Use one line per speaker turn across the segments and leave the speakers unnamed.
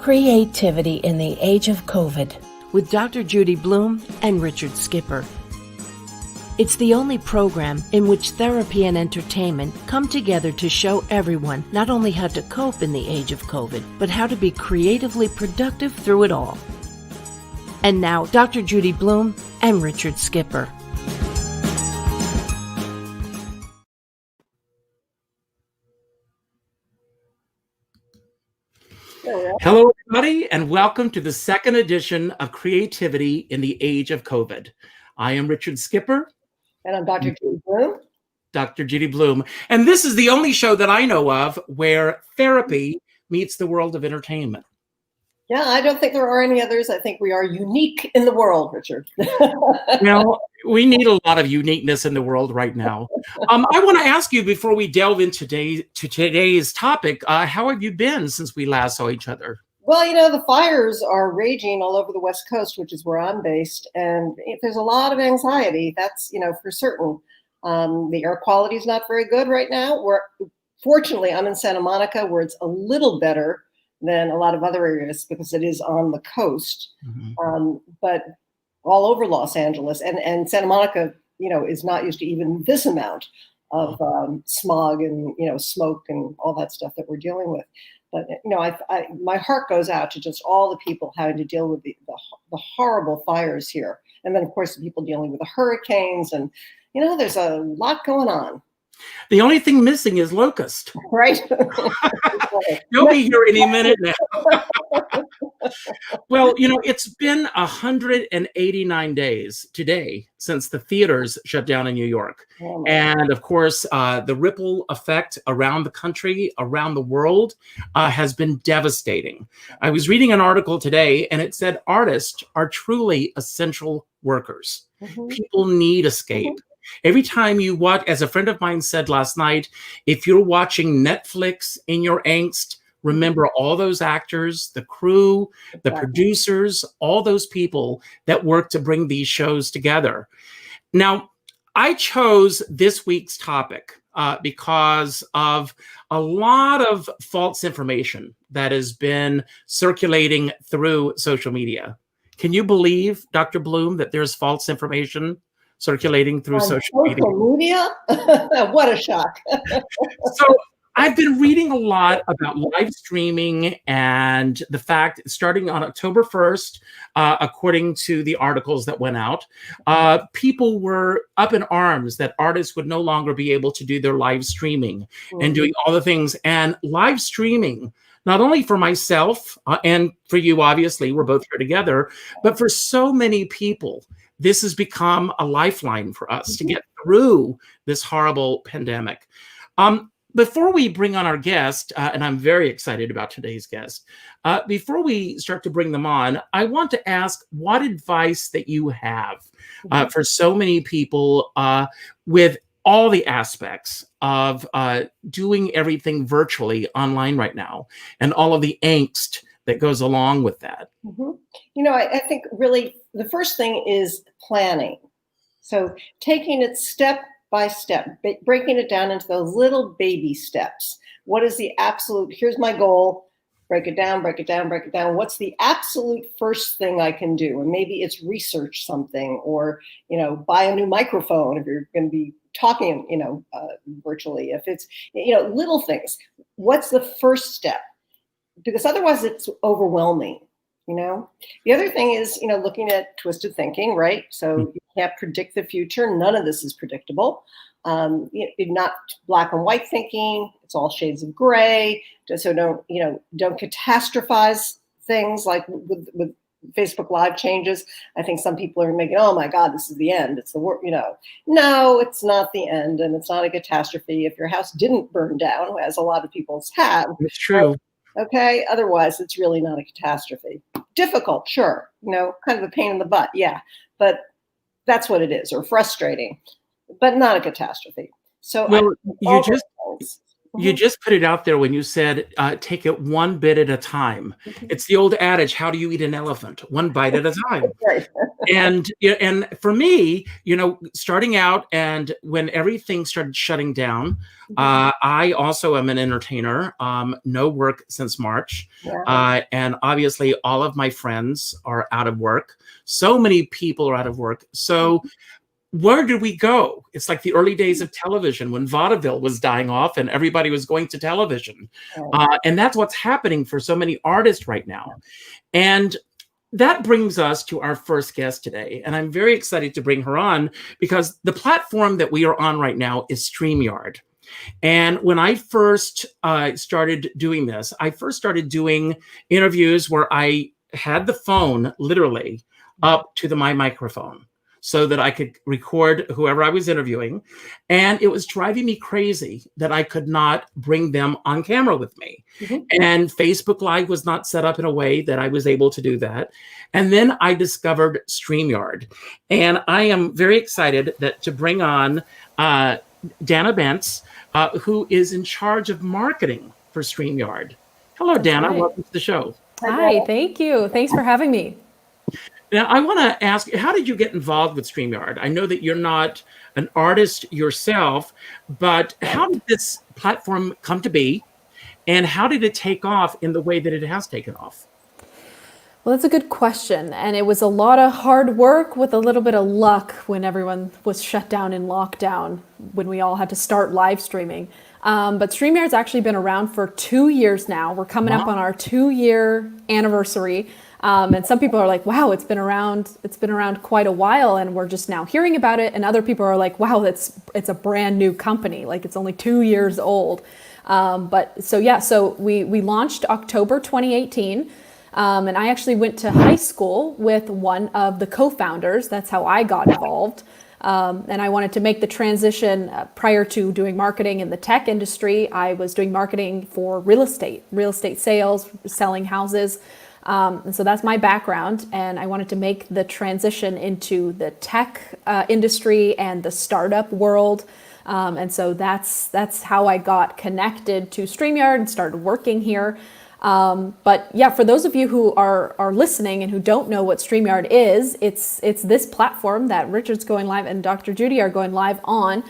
Creativity in the Age of COVID with Dr. Judi Bloom and Richard Skipper. It's the only program in which therapy and entertainment come together to show everyone not only how to cope in the age of COVID, but how to be creatively productive through it all. And now, Dr. Judi Bloom and Richard Skipper.
Hello, everybody, and welcome to the second edition of Creativity in the Age of COVID. I am Richard Skipper.
And I'm Dr. Judi Bloom.
Dr. Judi Bloom. And this is the only show that I know of where therapy meets the world of entertainment.
Yeah, I don't think there are any others. I think we are unique in the world, Richard.
Well, we need a lot of uniqueness in the world right now. I want to ask you, before we delve into today's topic, how have you been since we last saw each other?
Well, the fires are raging all over the West Coast, which is where I'm based. And there's a lot of anxiety. That's, for certain. The air quality is not very good right now. Fortunately, I'm in Santa Monica, where it's a little better than a lot of other areas because it is on the coast. Mm-hmm. But all over Los Angeles and Santa Monica, is not used to even this amount of smog and, smoke and all that stuff that we're dealing with. But, my heart goes out to just all the people having to deal with the horrible fires here. And then, of course, the people dealing with the hurricanes. And, there's a lot going on.
The only thing missing is locust.
Right.
You'll be here any minute now. Well, it's been 189 days today since the theaters shut down in New York. And of course, the ripple effect around the country, around the world, has been devastating. I was reading an article today and it said artists are truly essential workers. Mm-hmm. People need escape. Mm-hmm. Every time you watch, as a friend of mine said last night, if you're watching Netflix in your angst, remember all those actors, the crew, the producers, all those people that work to bring these shows together. Now, I chose this week's topic because of a lot of false information that has been circulating through social media. Can you believe, Dr. Bloom, that there's false information circulating through social media?
What a shock.
So I've been reading a lot about live streaming and the fact, starting on October 1st, according to the articles that went out, people were up in arms that artists would no longer be able to do their live streaming and doing all the things. And live streaming, not only for myself and for you, obviously, we're both here together, but for so many people, this has become a lifeline for us to get through this horrible pandemic. Before we bring on our guest, and I'm very excited about today's guest, before we start to bring them on, I want to ask what advice that you have for so many people with all the aspects of doing everything virtually online right now and all of the angst that goes along with that.
Mm-hmm. I think really the first thing is planning. So taking it step by step, breaking it down into those little baby steps. What is the absolute, here's my goal, break it down, break it down, break it down. What's the absolute first thing I can do? And maybe it's research something or, buy a new microphone if you're going to be talking, virtually. If it's, little things. What's the first step? Because otherwise it's overwhelming, The other thing is, looking at twisted thinking, right? So you can't predict the future. None of this is predictable. Not black and white thinking. It's all shades of gray. So don't catastrophize things like with Facebook Live changes. I think some people are making, oh my God, this is the end. It's the worst, No, it's not the end. And it's not a catastrophe. If your house didn't burn down, as a lot of people's have.
It's true.
Okay. Otherwise, it's really not a catastrophe. Difficult, sure. Kind of a pain in the butt. Yeah. But that's what it is, or frustrating, but not a catastrophe. So
You just put it out there when you said, take it one bit at a time. It's the old adage, how do you eat an elephant? One bite at a time.
Right.
And for me, starting out and when everything started shutting down, I also am an entertainer. No work since March.
Yeah.
And obviously all of my friends are out of work. So many people are out of work. So where did we go? It's like the early days of television when vaudeville was dying off and everybody was going to television. And that's what's happening for so many artists right now. And that brings us to our first guest today. And I'm very excited to bring her on because the platform that we are on right now is StreamYard. And when I first started doing this, I first started doing interviews where I had the phone literally up to my microphone so that I could record whoever I was interviewing. And it was driving me crazy that I could not bring them on camera with me. And Facebook Live was not set up in a way that I was able to do that. And then I discovered StreamYard. And I am very excited to bring on Dana Bentz, who is in charge of marketing for StreamYard. Hello, Dana.
Right.
Welcome to the show.
Hi, thank you. Thanks for having me.
Now, I want to ask, how did you get involved with StreamYard? I know that you're not an artist yourself, but how did this platform come to be? And how did it take off in the way that it has taken off?
Well, that's a good question. And it was a lot of hard work with a little bit of luck when everyone was shut down in lockdown, when we all had to start live streaming. But StreamYard's actually been around for 2 years now. We're coming up on our 2-year anniversary. And some people are like, wow, it's been around quite a while and we're just now hearing about it. And other people are like, wow, it's a brand new company. Like it's only 2 years old. So we launched October 2018. And I actually went to high school with one of the co-founders. That's how I got involved. And I wanted to make the transition prior to doing marketing in the tech industry. I was doing marketing for real estate sales, selling houses. And so that's my background. And I wanted to make the transition into the tech industry and the startup world. And so that's how I got connected to StreamYard and started working here. But yeah, for those of you who are listening and who don't know what StreamYard is, it's this platform that Richard's going live and Dr. Judi are going live on.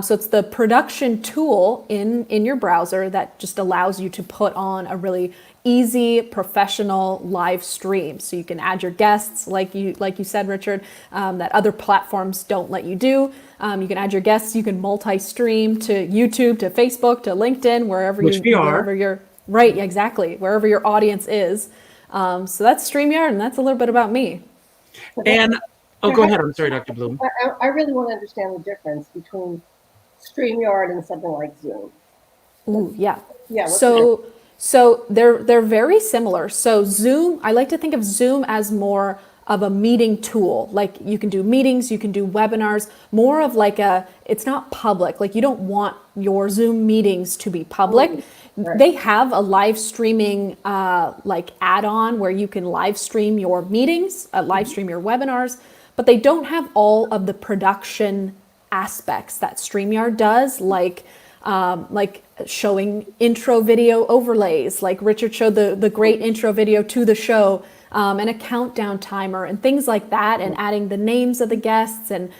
So it's the production tool in your browser that just allows you to put on a really easy, professional live stream. So you can add your guests, like you said, Richard, that other platforms don't let you do. You can add your guests. You can multi-stream to YouTube, to Facebook, to LinkedIn, wherever you're. Right, exactly. Wherever your audience is. So that's StreamYard, and that's a little bit about me.
And go ahead. I'm sorry, Dr. Bloom.
I really want to understand the difference between StreamYard and something like Zoom.
Ooh, yeah.
Yeah.
So they're very similar. So Zoom, I like to think of Zoom as more of a meeting tool. Like you can do meetings, you can do webinars, more of like it's not public. Like you don't want your Zoom meetings to be public. Right. They have a live streaming like add-on where you can live stream your meetings, live stream your webinars, but they don't have all of the production aspects that StreamYard does, like showing intro video overlays, like Richard showed the great intro video to the show, and a countdown timer and things like that, and adding the names of the guests, and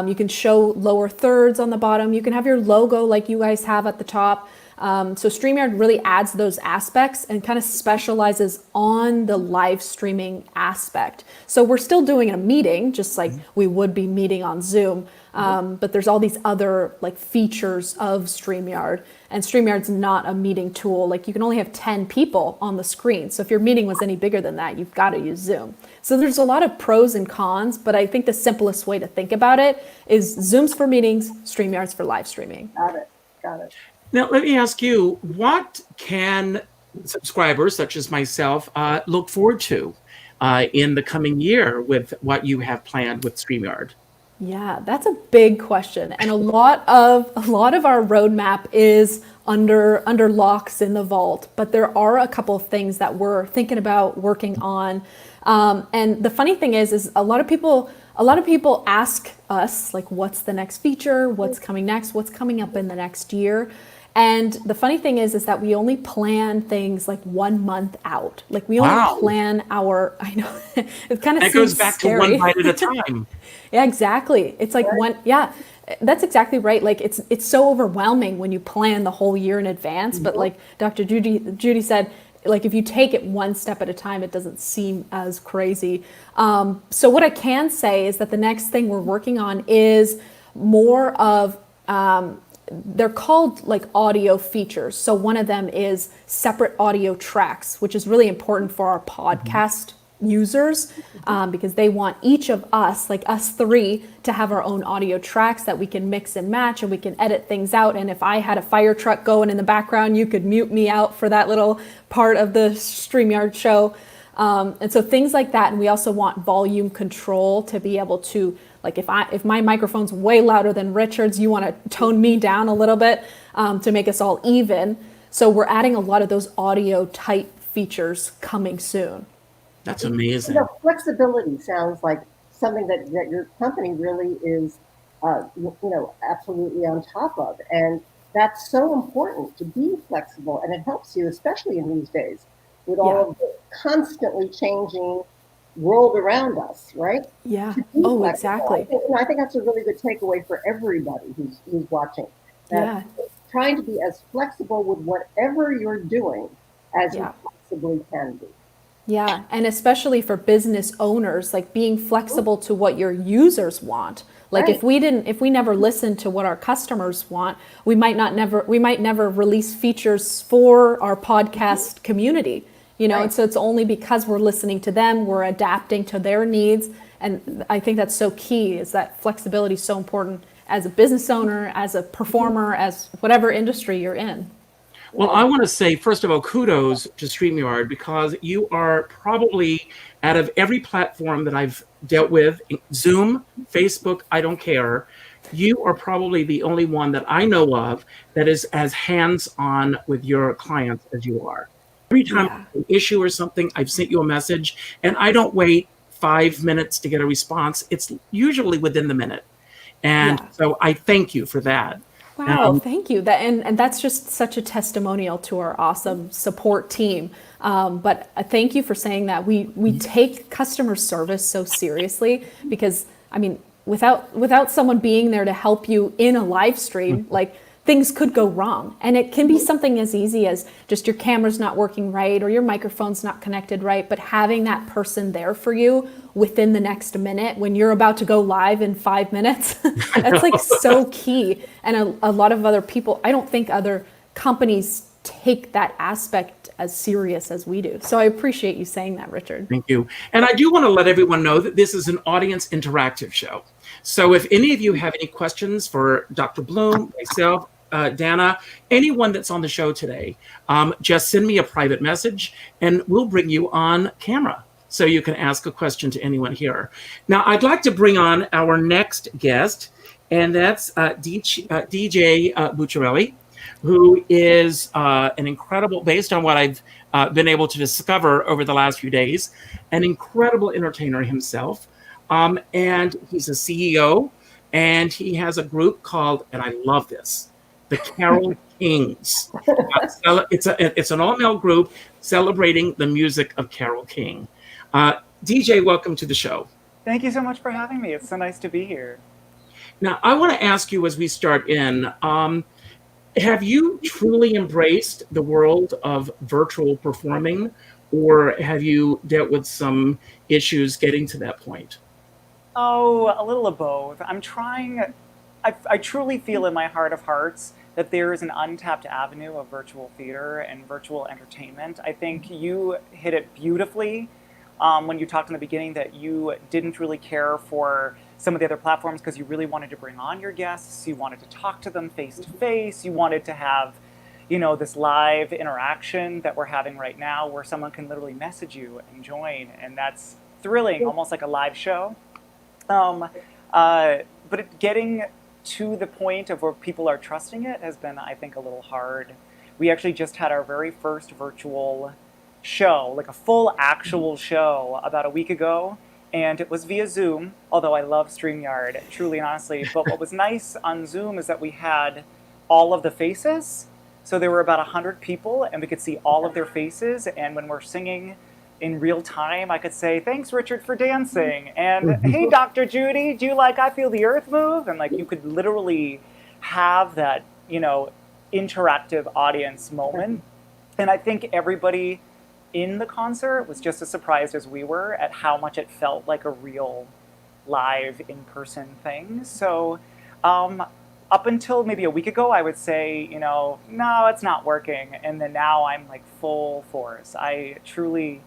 you can show lower thirds on the bottom. You can have your logo like you guys have at the top. So StreamYard really adds those aspects and kind of specializes on the live streaming aspect. So we're still doing a meeting, just like we would be meeting on Zoom. But there's all these other like features of StreamYard, and StreamYard's not a meeting tool. Like you can only have 10 people on the screen. So if your meeting was any bigger than that, you've got to use Zoom. So there's a lot of pros and cons, but I think the simplest way to think about it is Zoom's for meetings, StreamYard's for live streaming.
Got it.
Now, let me ask you, what can subscribers such as myself look forward to in the coming year with what you have planned with StreamYard?
Yeah, that's a big question. And a lot of our roadmap is under locks in the vault, but there are a couple of things that we're thinking about working on. And the funny thing is a lot of people ask us, like, what's the next feature? What's coming next? What's coming up in the next year? And the funny thing is that we only plan things like 1 month out. Like we
Wow.
only plan our, I know, it kind of
That
seems
goes back
scary.
to one bite at a time.
Yeah, exactly. It's like that's exactly right. Like it's so overwhelming when you plan the whole year in advance. But like Dr. Judi said, like if you take it one step at a time, it doesn't seem as crazy. So what I can say is that the next thing we're working on is more of they're called like audio features. So one of them is separate audio tracks, which is really important for our podcast users because they want each of us, like us three, to have our own audio tracks that we can mix and match and we can edit things out. And if I had a fire truck going in the background, you could mute me out for that little part of the StreamYard show. And so things like that. And we also want volume control to be able to, like if my microphone's way louder than Richard's, you want to tone me down a little bit to make us all even. So we're adding a lot of those audio type features coming soon.
That's amazing.
Flexibility sounds like something that your company really is, absolutely on top of. And that's so important, to be flexible. And it helps you, especially in these days, with all of the constantly changing world around us, right?
Yeah.
Oh,
exactly.
I think that's a really good takeaway for everybody who's watching. Trying to be as flexible with whatever you're doing as you possibly can be.
Yeah, and especially for business owners, like being flexible to what your users want. Like if we never listened to what our customers want, we might never release features for our podcast community. And so it's only because we're listening to them, we're adapting to their needs. And I think that's so key, is that flexibility is so important as a business owner, as a performer, as whatever industry you're in.
Well, I want to say, first of all, kudos to StreamYard, because you are probably, out of every platform that I've dealt with, Zoom, Facebook, I don't care, you are probably the only one that I know of that is as hands-on with your clients as you are. Every time I have an issue or something, I've sent you a message, and I don't wait 5 minutes to get a response. It's usually within the minute. And so I thank you for that.
Wow, thank you. And that's just such a testimonial to our awesome support team. But thank you for saying that. We take customer service so seriously because, I mean, without someone being there to help you in a live stream, like things could go wrong. And it can be something as easy as just your camera's not working right or your microphone's not connected right, but having that person there for you within the next minute when you're about to go live in 5 minutes, that's like so key. And a lot of other people, I don't think other companies take that aspect as serious as we do. So I appreciate you saying that, Richard.
Thank you. And I do want to let everyone know that this is an audience interactive show. So if any of you have any questions for Dr. Bloom, myself, Dana, anyone that's on the show today, just send me a private message and we'll bring you on camera so you can ask a question to anyone here. Now, I'd like to bring on our next guest, and that's DJ Bucciarelli, who is an incredible, based on what I've been able to discover over the last few days, an incredible entertainer himself. And he's a CEO, and he has a group called, and I love this, the Carol Kings. It's an all-male group celebrating the music of Carol King. DJ, welcome to the show.
Thank you so much for having me. It's so nice to be here.
Now, I want to ask you as we start in, have you truly embraced the world of virtual performing, or have you dealt with some issues getting to that point?
Oh, a little of both. I'm trying. I truly feel in my heart of hearts that there is an untapped avenue of virtual theater and virtual entertainment. I think you hit it beautifully when you talked in the beginning that you didn't really care for some of the other platforms because you really wanted to bring on your guests. You wanted to talk to them face to face. You wanted to have, this live interaction that we're having right now where someone can literally message you and join. And that's thrilling, almost like a live show. But getting to the point of where people are trusting it has been, I think, a little hard. We actually just had our very first virtual show, like a full actual show, about a week ago, and it was via Zoom, although I love StreamYard, truly and honestly. But what was nice on Zoom is that we had all of the faces, So there were about 100 people, and we could see all of their faces. And when we're singing in real time, I could say, "Thanks, Richard, for dancing," and "Hey, Dr. Judi, do you like I Feel the Earth Move?" And like you could literally have that, interactive audience moment. And I think everybody in the concert was just as surprised as we were at how much it felt like a real live in-person thing. So up until maybe a week ago, I would say, no, it's not working. And then now I'm like full force. I truly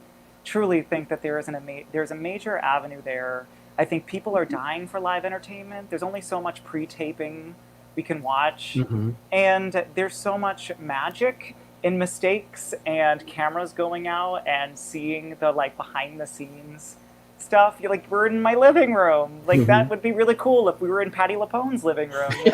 think that there's a major avenue there. I think people are dying for live entertainment. There's only so much pre-taping we can watch. And there's so much magic in mistakes and cameras going out and seeing the like behind the scenes stuff. You're like, we're in my living room. Like that would be really cool if we were in Patti LuPone's living room,
We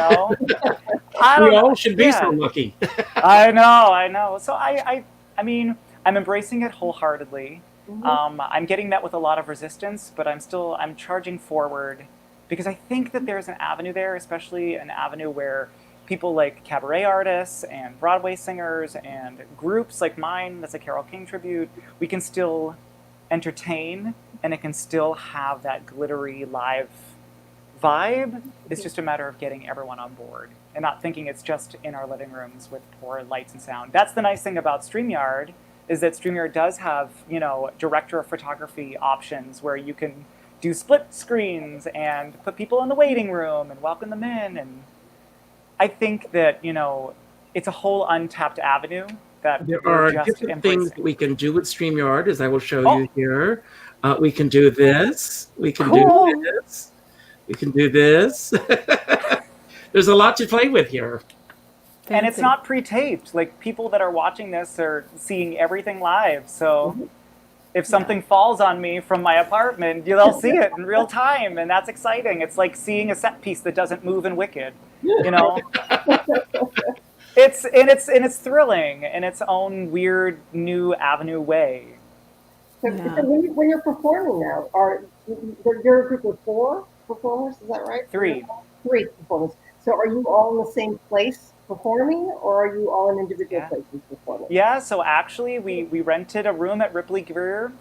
all should be so lucky.
I know. So I mean, I'm embracing it wholeheartedly. I'm getting met with a lot of resistance, but I'm charging forward because I think that there's an avenue there, especially an avenue where people like cabaret artists and Broadway singers and groups like mine, that's a Carole King tribute, we can still entertain and it can still have that glittery live vibe. It's just a matter of getting everyone on board and not thinking it's just in our living rooms with poor lights and sound. That's the nice thing about StreamYard, is that StreamYard does have, director of photography options where you can do split screens and put people in the waiting room and welcome them in. And I think that, it's a whole untapped avenue that
there are different things that we can do with StreamYard, as I will show you here. We can do this. We can do this. We can do this. There's a lot to play with here.
Fancy.
And it's not pre-taped. Like, people that are watching this are seeing everything live. So if something falls on me from my apartment, they'll see it in real time. And that's exciting. It's like seeing a set piece that doesn't move in Wicked, It's thrilling in its own weird new avenue way.
So when you're performing now, you're a group of 4 performers, is that right?
3
performers. So are you all in the same place performing, or are you all in individual places performing?
Yeah, so actually we rented a room at Ripley Greer,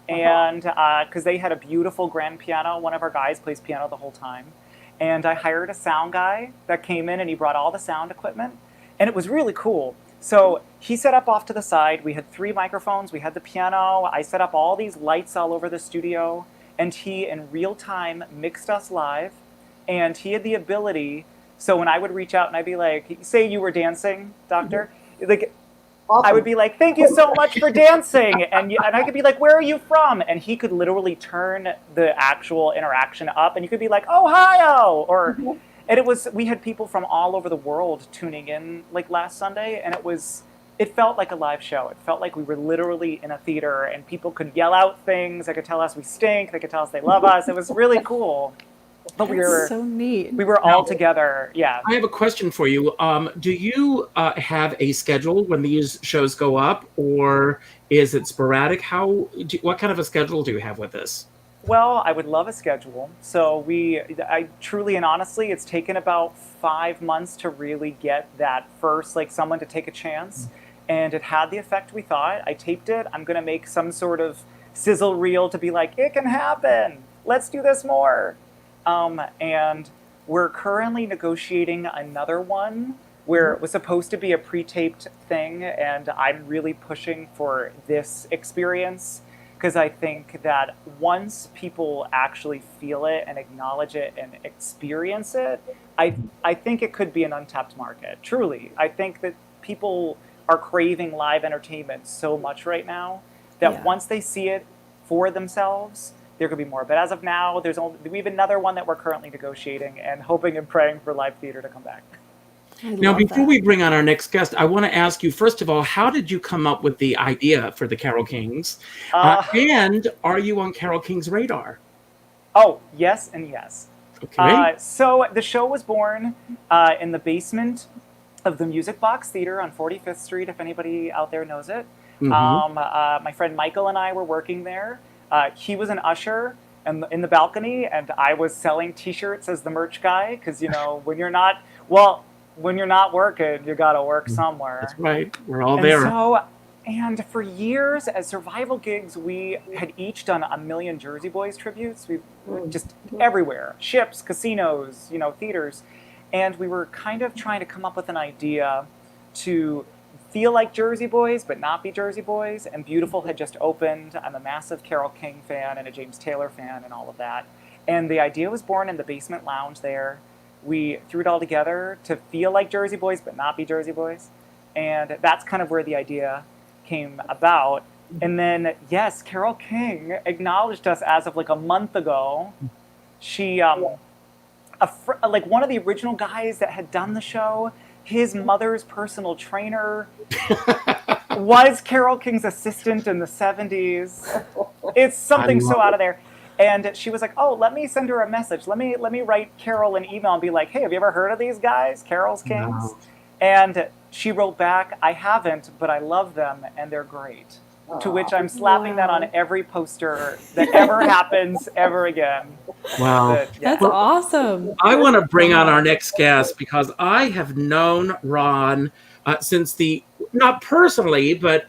and because they had a beautiful grand piano. One of our guys plays piano the whole time. And I hired a sound guy that came in and he brought all the sound equipment. And it was really cool. So he set up off to the side. We had 3 microphones. We had the piano. I set up all these lights all over the studio. And he, in real time, mixed us live. And he had the ability, so when I would reach out and I'd be like, say you were dancing, Doctor, like, awesome. I would be like, thank you so much for dancing. And I could be like, where are you from? And he could literally turn the actual interaction up. And you could be like, Ohio! Or... And we had people from all over the world tuning in like last Sunday, and it felt like a live show. It felt like we were literally in a theater, and people could yell out things. They could tell us we stink. They could tell us they love us. It was really cool. But we were
so neat.
We were all together. Yeah.
I have a question for you. Do you have a schedule when these shows go up, or is it sporadic? What kind of a schedule do you have with this?
Well, I would love a schedule. So I truly and honestly, it's taken about 5 months to really get that first, like, someone to take a chance. And it had the effect we thought. I taped it. I'm going to make some sort of sizzle reel to be like, it can happen. Let's do this more. And we're currently negotiating another one where it was supposed to be a pre-taped thing. And I'm really pushing for this experience, because I think that once people actually feel it and acknowledge it and experience it, I think it could be an untapped market. Truly. I think that people are craving live entertainment so much right now that once they see it for themselves, there could be more. But as of now, we have another one that we're currently negotiating and hoping and praying for live theater to come back.
Now, before we bring on our next guest, I want to ask you, first of all, how did you come up with the idea for the Carole Kings? And are you on Carole King's radar?
Oh, yes and yes.
Okay.
So the show was born in the basement of the Music Box Theater on 45th Street, if anybody out there knows it. My friend Michael and I were working there. He was an usher in the balcony, and I was selling T-shirts as the merch guy, because, when you're not... Well, when you're not working, you got to work somewhere.
That's right. We're all
And
there.
so, and for years as survival gigs, we had each done 1,000,000 Jersey Boys tributes. We just everywhere, ships, casinos, theaters. And we were kind of trying to come up with an idea to feel like Jersey Boys, but not be Jersey Boys. And Beautiful had just opened. I'm a massive Carole King fan and a James Taylor fan and all of that. And the idea was born in the basement lounge there. We threw it all together to feel like Jersey Boys, but not be Jersey Boys. And that's kind of where the idea came about. And then, yes, Carole King acknowledged us as of like a month ago. She, like one of the original guys that had done the show, his mother's personal trainer was Carole King's assistant in the 70s. It's something so out of there. And she was like, oh, let me send her a message. Let me write Carole an email and be like, hey, have you ever heard of these guys, Carol's Kings?
No.
And she wrote back, I haven't, but I love them and they're great. To which I'm slapping that on every poster that ever happens ever again.
Wow.
That's awesome.
I want to bring on our next guest because I have known Ron since not personally, but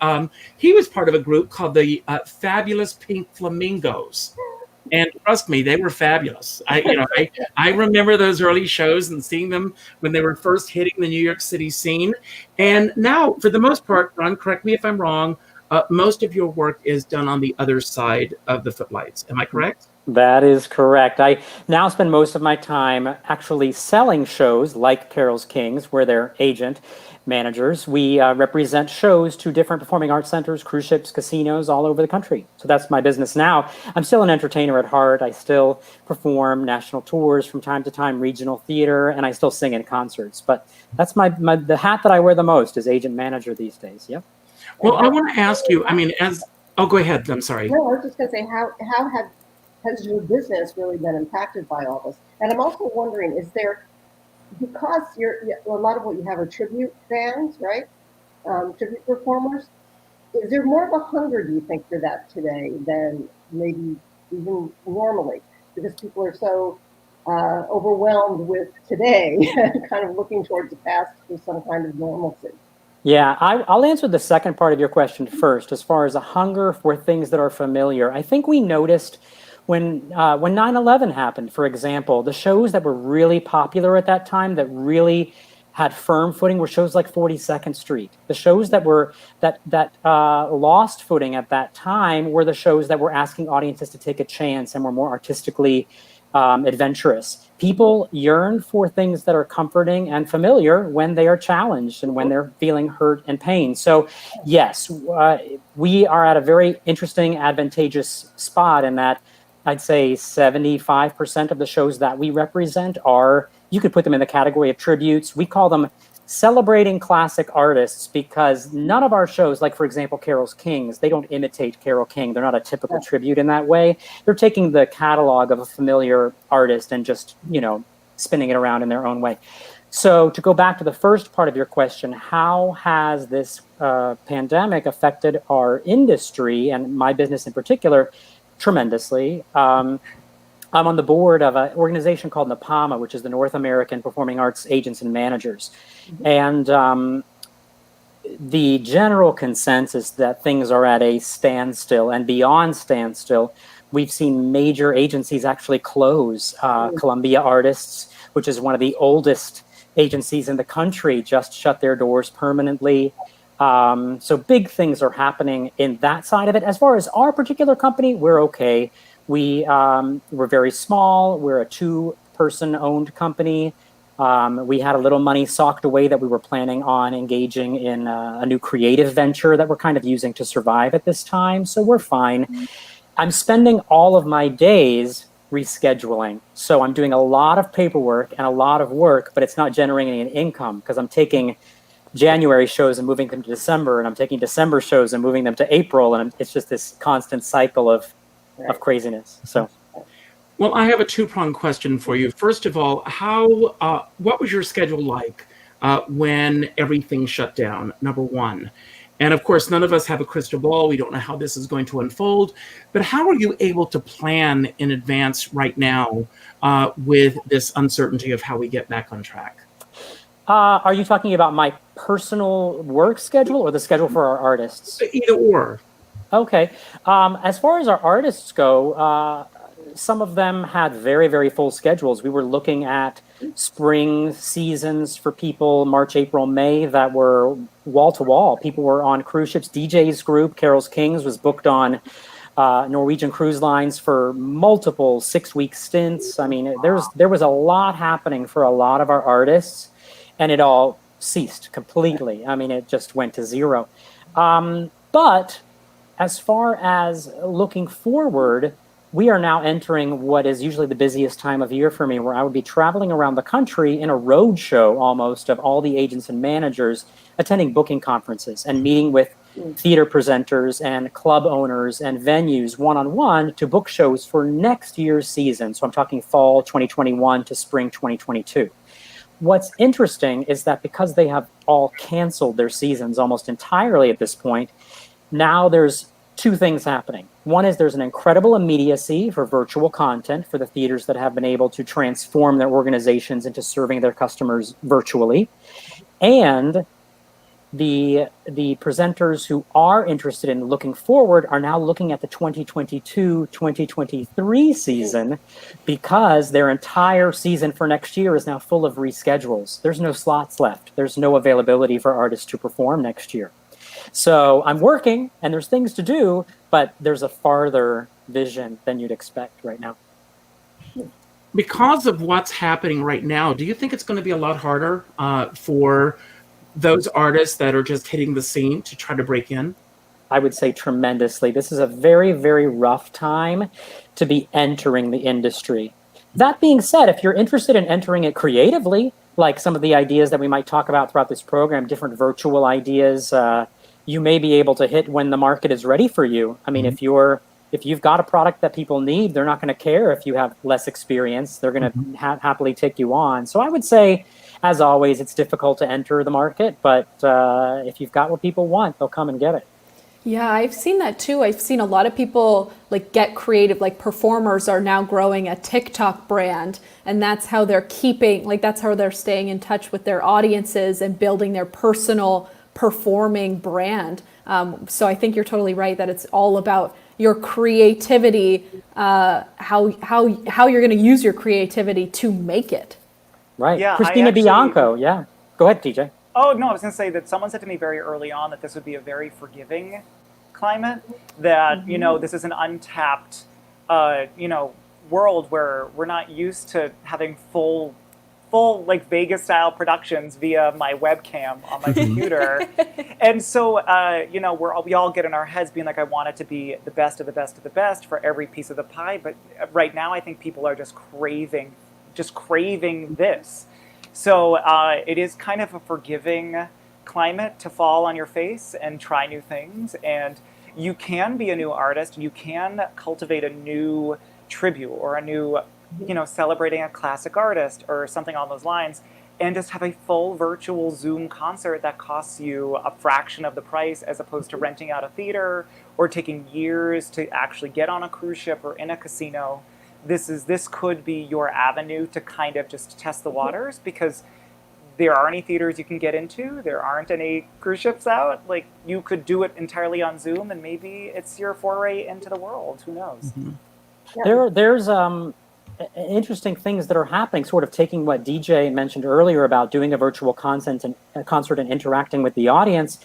he was part of a group called the Fabulous Pink Flamingos. And trust me, they were fabulous. I remember those early shows and seeing them when they were first hitting the New York City scene. And now, for the most part, Ron, correct me if I'm wrong, most of your work is done on the other side of the footlights. Am I correct?
That is correct. I now spend most of my time actually selling shows like Carol's Kings, where they're agent managers. We represent shows to different performing arts centers, cruise ships, casinos all over the country. So that's my business now. I'm still an entertainer at heart. I still perform national tours from time to time, regional theater, and I still sing in concerts. But that's the hat that I wear the most is agent manager these days. Yep.
Well, I want to ask you, go ahead. I'm sorry.
No, I was just going to say, how has your business really been impacted by all this? And I'm also wondering, is there, because a lot of what you have are tribute bands, right? Tribute performers. Is there more of a hunger, do you think, for that today than maybe even normally? Because people are so overwhelmed with today, kind of looking towards the past for some kind of normalcy.
Yeah, I'll answer the second part of your question first. As far as a hunger for things that are familiar, I think we noticed when 9/11 happened, for example, the shows that were really popular at that time, that really had firm footing, were shows like 42nd Street. The shows that lost footing at that time were the shows that were asking audiences to take a chance and were more artistically adventurous. People yearn for things that are comforting and familiar when they are challenged and when they're feeling hurt and pain. So yes, we are at a very interesting, advantageous spot in that I'd say 75% of the shows that we represent are, you could put them in the category of tributes. We call them celebrating classic artists because none of our shows, like for example, Carol's Kings, they don't imitate Carole King. They're not a typical tribute in that way. They're taking the catalog of a familiar artist and just, spinning it around in their own way. So to go back to the first part of your question, how has this pandemic affected our industry and my business in particular? Tremendously. I'm on the board of an organization called NAPAMA, which is the North American Performing Arts Agents and Managers. And the general consensus that things are at a standstill, and beyond standstill, we've seen major agencies actually close. Columbia Artists, which is one of the oldest agencies in the country, just shut their doors permanently. So big things are happening in that side of it. As far as our particular company, we're okay. We're very small. We're a 2-person owned company. We had a little money socked away that we were planning on engaging in a new creative venture that we're kind of using to survive at this time. So we're fine. I'm spending all of my days rescheduling. So I'm doing a lot of paperwork and a lot of work, but it's not generating an income because I'm taking January shows and moving them to December, and I'm taking December shows and moving them to April, and it's just this constant cycle of craziness. So,
well, I have a 2-pronged question for you. First of all, what was your schedule like when everything shut down? Number one, and of course, none of us have a crystal ball. We don't know how this is going to unfold, but how are you able to plan in advance right now with this uncertainty of how we get back on track?
Are you talking about my personal work schedule or the schedule for our artists?
Either or.
Okay. As far as our artists go, some of them had very, very full schedules. We were looking at spring seasons for people, March, April, May, that were wall to wall. People were on cruise ships. DJ's group, Carol's Kings, was booked on Norwegian Cruise Lines for multiple 6-week stints. I mean, there was a lot happening for a lot of our artists, and it all ceased completely. I mean, it just went to zero. But as far as looking forward, we are now entering what is usually the busiest time of year for me, where I would be traveling around the country in a road show almost of all the agents and managers, attending booking conferences and meeting with theater presenters and club owners and venues one-on-one to book shows for next year's season. So I'm talking fall 2021 to spring 2022. What's interesting is that because they have all canceled their seasons almost entirely at this point, now there's two things happening. One is there's an incredible immediacy for virtual content for the theaters that have been able to transform their organizations into serving their customers virtually. And the presenters who are interested in looking forward are now looking at the 2022-2023 season, because their entire season for next year is now full of reschedules. There's no slots left. There's no availability for artists to perform next year. So I'm working and there's things to do, but there's a farther vision than you'd expect right now.
Because of what's happening right now, do you think it's going to be a lot harder for those artists that are just hitting the scene to try to break in?
I would say tremendously. This is a very, very rough time to be entering the industry. That being said, if you're interested in entering it creatively, like some of the ideas that we might talk about throughout this program, different virtual ideas, you may be able to hit when the market is ready for you. I mean, if you've got a product that people need, they're not going to care if you have less experience. They're going to happily take you on. So I would say, as always, it's difficult to enter the market, but if you've got what people want, they'll come and get it.
Yeah, I've seen that too. I've seen a lot of people like get creative, like performers are now growing a TikTok brand, and that's how they're that's how they're staying in touch with their audiences and building their personal performing brand. So I think you're totally right that it's all about your creativity, how you're going to use your creativity to make it.
Right.
Yeah,
Christina Bianco. Yeah. Go ahead, TJ.
Oh, no, I was going to say that someone said to me very early on that this would be a very forgiving climate, that, this is an untapped, world where we're not used to having full like Vegas style productions via my webcam on my computer. And so, we all get in our heads being like, I want it to be the best of the best of the best for every piece of the pie. But right now, I think people are just craving this. So it is kind of a forgiving climate to fall on your face and try new things. And you can be a new artist, and you can cultivate a new tribute or a new, celebrating a classic artist or something on those lines, and just have a full virtual Zoom concert that costs you a fraction of the price, as opposed to renting out a theater or taking years to actually get on a cruise ship or in a casino. This could be your avenue to kind of just test the waters, because there aren't any theaters you can get into. There aren't any cruise ships out. Like, you could do it entirely on Zoom, and maybe it's your foray into the world. Who knows?
Yeah. There's interesting things that are happening, sort of taking what DJ mentioned earlier about doing a virtual concert and interacting with the audience.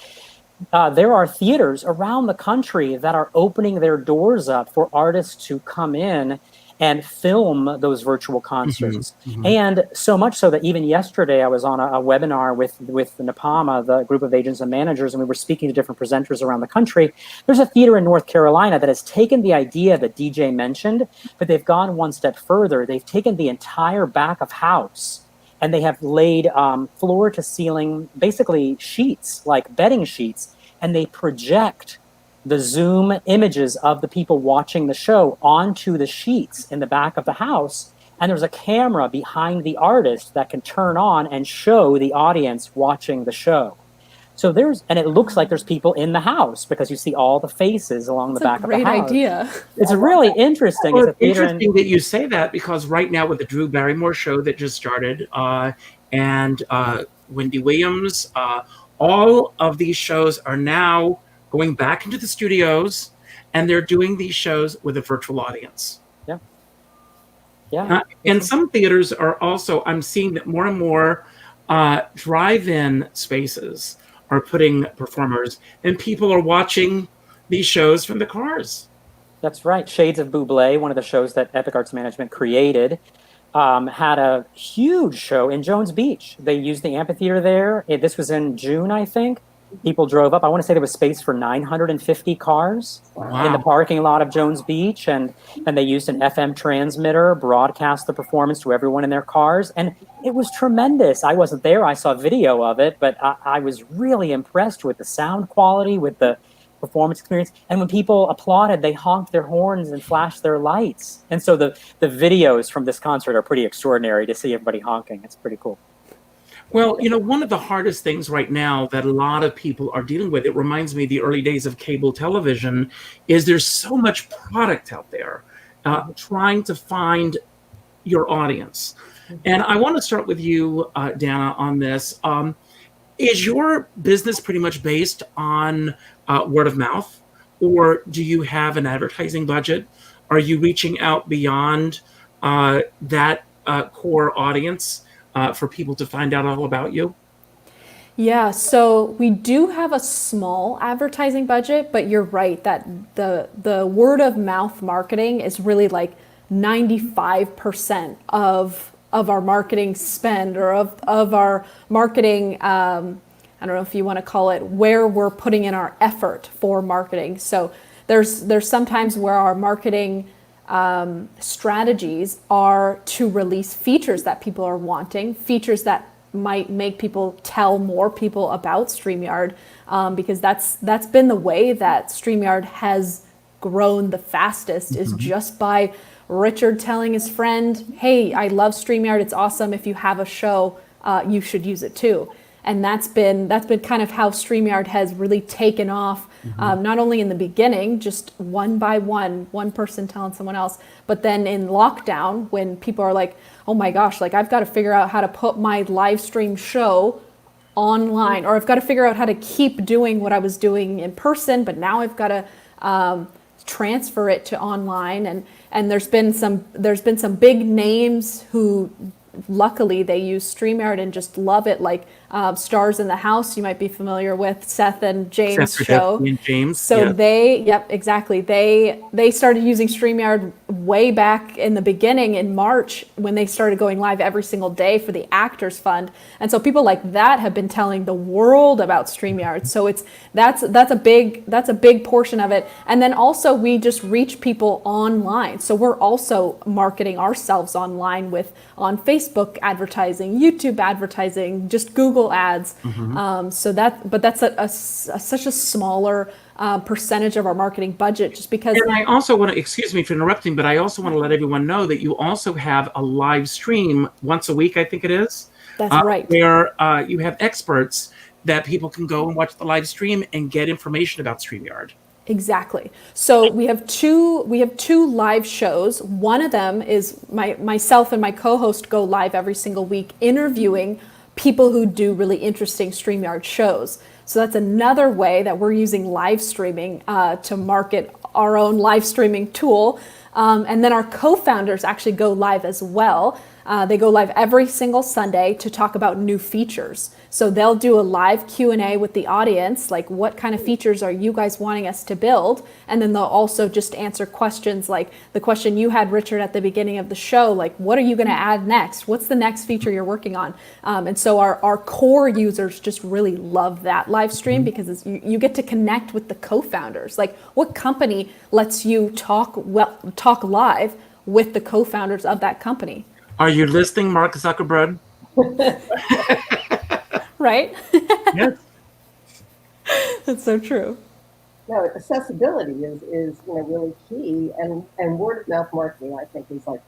There are theaters around the country that are opening their doors up for artists to come in and film those virtual concerts. And so much so that even yesterday I was on a webinar with NAPAMA, the group of agents and managers, and we were speaking to different presenters around the country. There's a theater in North Carolina that has taken the idea that DJ mentioned, but they've gone one step further. They've taken the entire back of house, and they have laid floor to ceiling, basically sheets, like bedding sheets, and they project the Zoom images of the people watching the show onto the sheets in the back of the house. And there's a camera behind the artist that can turn on and show the audience watching the show. So and it looks like there's people in the house, because you see all the faces along the back of the house.
Great idea.
It's really interesting.
Well, it's interesting that you say that, because right now with the Drew Barrymore show that just started, and Wendy Williams. All of these shows are now going back into the studios, and they're doing these shows with a virtual audience.
Yeah. Yeah.
And some theaters are also, I'm seeing that more and more drive-in spaces are putting performers, and people are watching these shows from the cars.
That's right. Shades of Buble, one of the shows that Epic Arts Management created, had a huge show in Jones Beach. They used the amphitheater there. This was in June, I think. People drove up. I want to say there was space for 950 cars in the parking lot of Jones Beach, and they used an FM transmitter, broadcast the performance to everyone in their cars, and it was tremendous. I wasn't there. I saw video of it, but I was really impressed with the sound quality, with the performance experience. And when people applauded, they honked their horns and flashed their lights. And so the videos from this concert are pretty extraordinary to see everybody honking. It's pretty cool.
Well, one of the hardest things right now that a lot of people are dealing with, it reminds me of the early days of cable television, is there's so much product out there trying to find your audience. And I want to start with you, Dana, on this. Is your business pretty much based on word of mouth, or do you have an advertising budget? Are you reaching out beyond that core audience for people to find out all about you?
Yeah, so we do have a small advertising budget, but you're right that the word of mouth marketing is really like 95% of our marketing spend, or of our marketing, I don't know if you want to call it, where we're putting in our effort for marketing. So there's sometimes where our marketing strategies are to release features that people are wanting, features that might make people tell more people about StreamYard, because that's been the way that StreamYard has grown the fastest, is just by Richard telling his friend, hey, I love StreamYard, it's awesome, if you have a show, you should use it too. And that's been kind of how StreamYard has really taken off, not only in the beginning, just one by one person telling someone else, but then in lockdown, when people are like, oh my gosh, like I've got to figure out how to put my live stream show online, or I've got to figure out how to keep doing what I was doing in person, but now I've got to transfer it to online. And there's been some big names who luckily they use StreamYard and just love it, like Stars in the House, you might be familiar with, Seth and James show.
And James,
so yep, exactly. They started using StreamYard way back in the beginning in March, when they started going live every single day for the Actors Fund. And so people like that have been telling the world about StreamYard. So that's a big portion of it. And then also we just reach people online. So we're also marketing ourselves online on Facebook advertising, YouTube advertising, just Google ads. But that's such a smaller percentage of our marketing budget, just because.
And I also want to, excuse me for interrupting, but I also want to let everyone know that you also have a live stream once a week, I think it is.
That's right.
Where you have experts that people can go and watch the live stream and get information about StreamYard.
Exactly. So we have two live shows. One of them is myself and my co-host go live every single week interviewing people who do really interesting StreamYard shows. So that's another way that we're using live streaming to market our own live streaming tool. And then our co-founders actually go live as well. They go live every single Sunday to talk about new features. So they'll do a live Q&A with the audience, like what kind of features are you guys wanting us to build? And then they'll also just answer questions like the question you had, Richard, at the beginning of the show, like what are you going to add next? What's the next feature you're working on? And so our core users just really love that live stream, because you get to connect with the co-founders. Like what company lets you talk live with the co-founders of that company?
Are you listening, Mark Zuckerberg?
Right?
Yes.
That's so true.
No, accessibility is really key, and word of mouth marketing, I think, is like,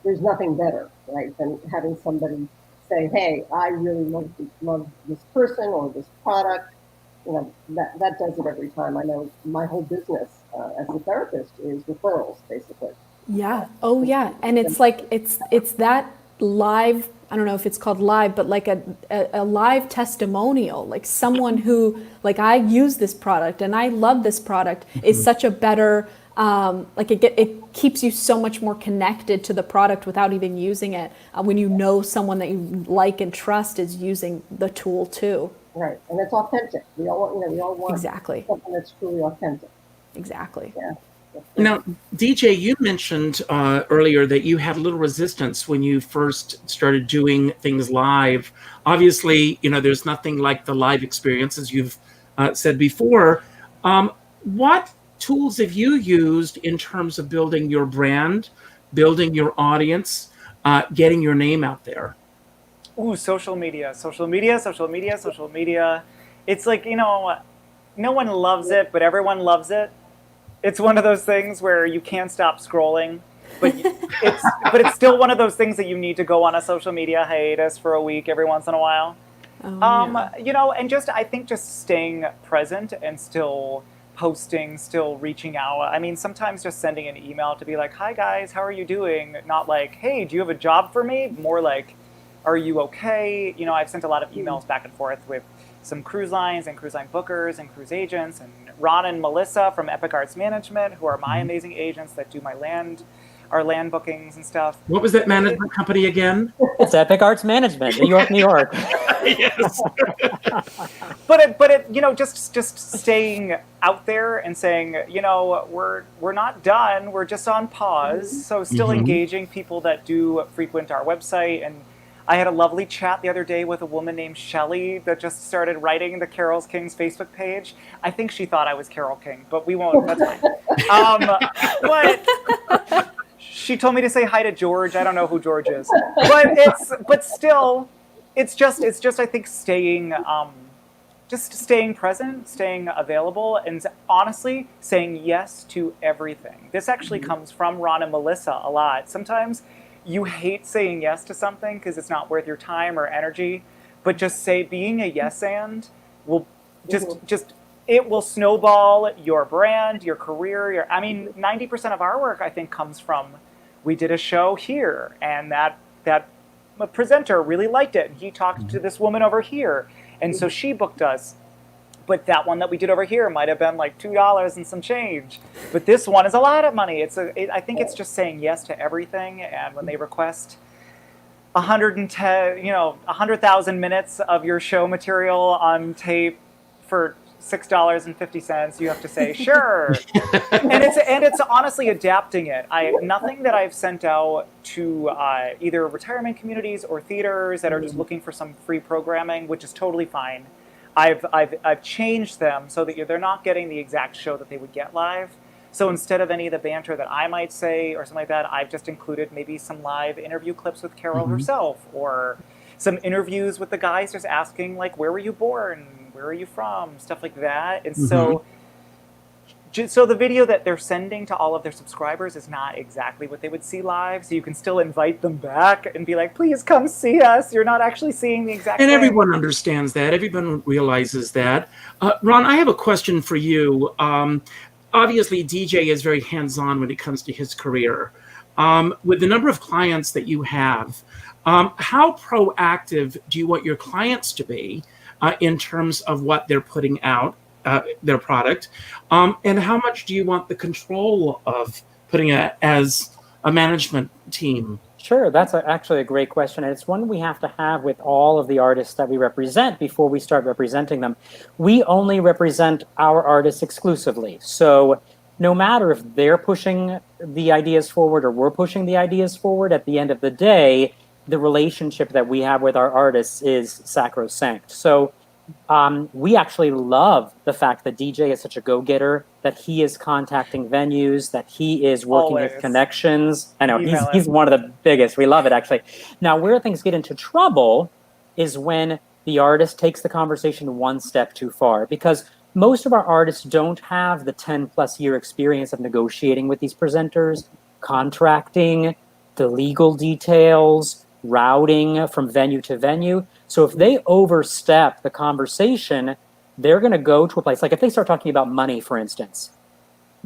there's nothing better, right, than having somebody say, hey, I really love this person or this product. That does it every time. I know my whole business as a therapist is referrals, basically.
Yeah. Oh, yeah. And it's like it's that live I don't know if it's called live, but like a live testimonial, like someone who, like, I use this product and I love this product, is such a better, like it keeps you so much more connected to the product without even using it, when you know someone that you like and trust is using the tool too.
Right, and it's authentic. We all want
Exactly.
something that's truly authentic.
Exactly.
Yeah.
Now, DJ, you mentioned earlier that you had a little resistance when you first started doing things live. Obviously, there's nothing like the live experience, as you've said before. What tools have you used in terms of building your brand, building your audience, getting your name out there?
Ooh, social media. It's like, no one loves it, but everyone loves it. It's one of those things where you can't stop scrolling, but it's still one of those things that you need to go on a social media hiatus for a week every once in a while.
Yeah.
And I think just staying present and still posting, still reaching out. I mean, sometimes just sending an email to be like, "Hi guys, how are you doing?" Not like, "Hey, do you have a job for me?" More like, "Are you okay?" I've sent a lot of emails back and forth with some cruise lines and cruise line bookers and cruise agents, and Ron and Melissa from Epic Arts Management, who are my amazing agents that do our land bookings and stuff.
What was that management company again?
It's Epic Arts Management, New York, New York.
Yes.
But just staying out there and saying, we're not done, we're just on pause. So still engaging people that do frequent our website. And I had a lovely chat the other day with a woman named Shelly that just started writing the Carol King's Facebook page. I think she thought I was Carol King, but we won't. That's fine. But she told me to say hi to George. I don't know who George is, but still, it's just I think staying present, staying available, and honestly saying yes to everything. This actually comes from Ron and Melissa a lot. Sometimes you hate saying yes to something because it's not worth your time or energy, but just being a yes and will it will snowball your brand, your career. 90% of our work, I think, comes from, we did a show here and that presenter really liked it. And he talked to this woman over here. And so she booked us. But that one that we did over here might have been like $2 and some change. But this one is a lot of money. I think it's just saying yes to everything. And when they request 100,000 minutes of your show material on tape for $6.50, you have to say sure. and it's honestly adapting it. Nothing that I've sent out to either retirement communities or theaters that are just looking for some free programming, which is totally fine. I've changed them so that they're not getting the exact show that they would get live. So instead of any of the banter that I might say or something like that, I've just included maybe some live interview clips with Carol herself, or some interviews with the guys just asking, like, where were you born? Where are you from? Stuff like that. And so the video that they're sending to all of their subscribers is not exactly what they would see live. So you can still invite them back and be like, please come see us. You're not actually seeing the exact
And
thing.
everyone understands that. Everyone realizes that. Ron, I have a question for you. Obviously, DJ is very hands-on when it comes to his career. With the number of clients that you have, how proactive do you want your clients to be in terms of what they're putting out, their product, and how much do you want the control of putting it as a management team?
Sure, that's actually a great question. And it's one we have to have with all of the artists that we represent before we start representing them. We only represent our artists exclusively. So no matter if they're pushing the ideas forward or we're pushing the ideas forward, at the end of the day, the relationship that we have with our artists is sacrosanct. So we actually love the fact that DJ is such a go-getter, that he is contacting venues, that he is working his connections. I know, he's one of the biggest. We love it, actually. Now, where things get into trouble is when the artist takes the conversation one step too far, because most of our artists don't have the 10-plus year experience of negotiating with these presenters, contracting, the legal details, routing from venue to venue. So if they overstep the conversation, they're going to go to a place, like if they start talking about money, for instance,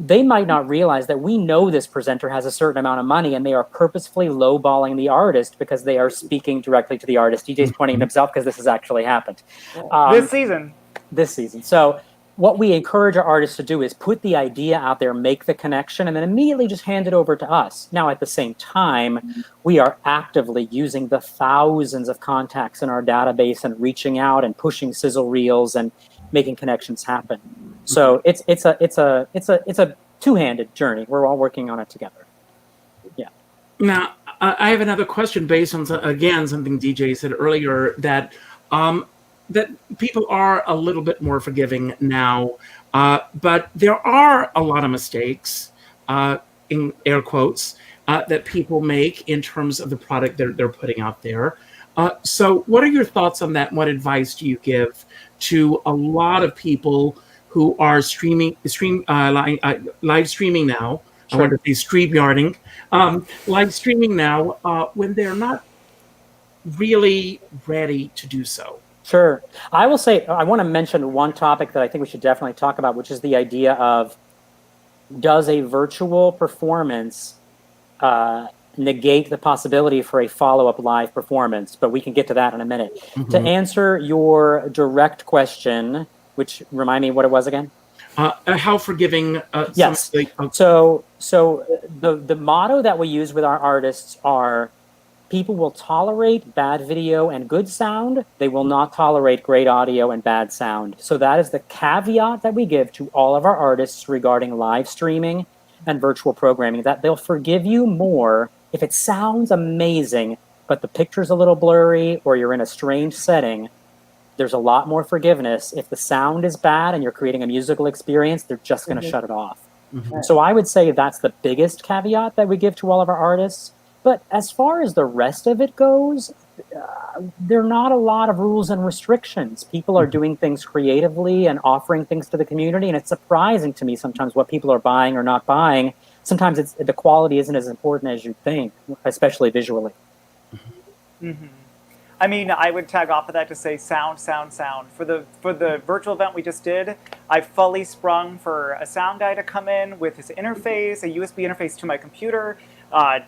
they might not realize that we know this presenter has a certain amount of money and they are purposefully lowballing the artist because they are speaking directly to the artist. DJ's pointing at himself because this has actually happened. This season. So what we encourage our artists to do is put the idea out there, make the connection, and then immediately just hand it over to us. Now, at the same time, we are actively using the thousands of contacts in our database and reaching out and pushing sizzle reels and making connections happen. So it's a two-handed journey. We're all working on it together. Yeah.
Now, I have another question based on, again, something DJ said earlier, that that people are a little bit more forgiving now, but there are a lot of mistakes, in air quotes, that people make in terms of the product they're putting out there. So what are your thoughts on that? What advice do you give to a lot of people who are live streaming now? Sure. I wonder if he's StreamYarding, live streaming now, when they're not really ready to do so.
Sure. I will say, I want to mention one topic that I think we should definitely talk about, which is the idea of, does a virtual performance negate the possibility for a follow-up live performance? But we can get to that in a minute. Mm-hmm. To answer your direct question, which remind me what it was again?
How forgiving?
Yes. So the motto that we use with our artists are, people will tolerate bad video and good sound. They will not tolerate great audio and bad sound. So that is the caveat that we give to all of our artists regarding live streaming and virtual programming, that they'll forgive you more if it sounds amazing, but the picture's a little blurry or you're in a strange setting. There's a lot more forgiveness. If the sound is bad and you're creating a musical experience, they're just going to shut it off. Mm-hmm. So I would say that's the biggest caveat that we give to all of our artists. But as far as the rest of it goes, there are not a lot of rules and restrictions. People are doing things creatively and offering things to the community, and it's surprising to me sometimes what people are buying or not buying. Sometimes the quality isn't as important as you think, especially visually.
Mm-hmm. I mean, I would tag off of that to say sound. For the virtual event we just did, I fully sprung for a sound guy to come in with his interface, a USB interface to my computer.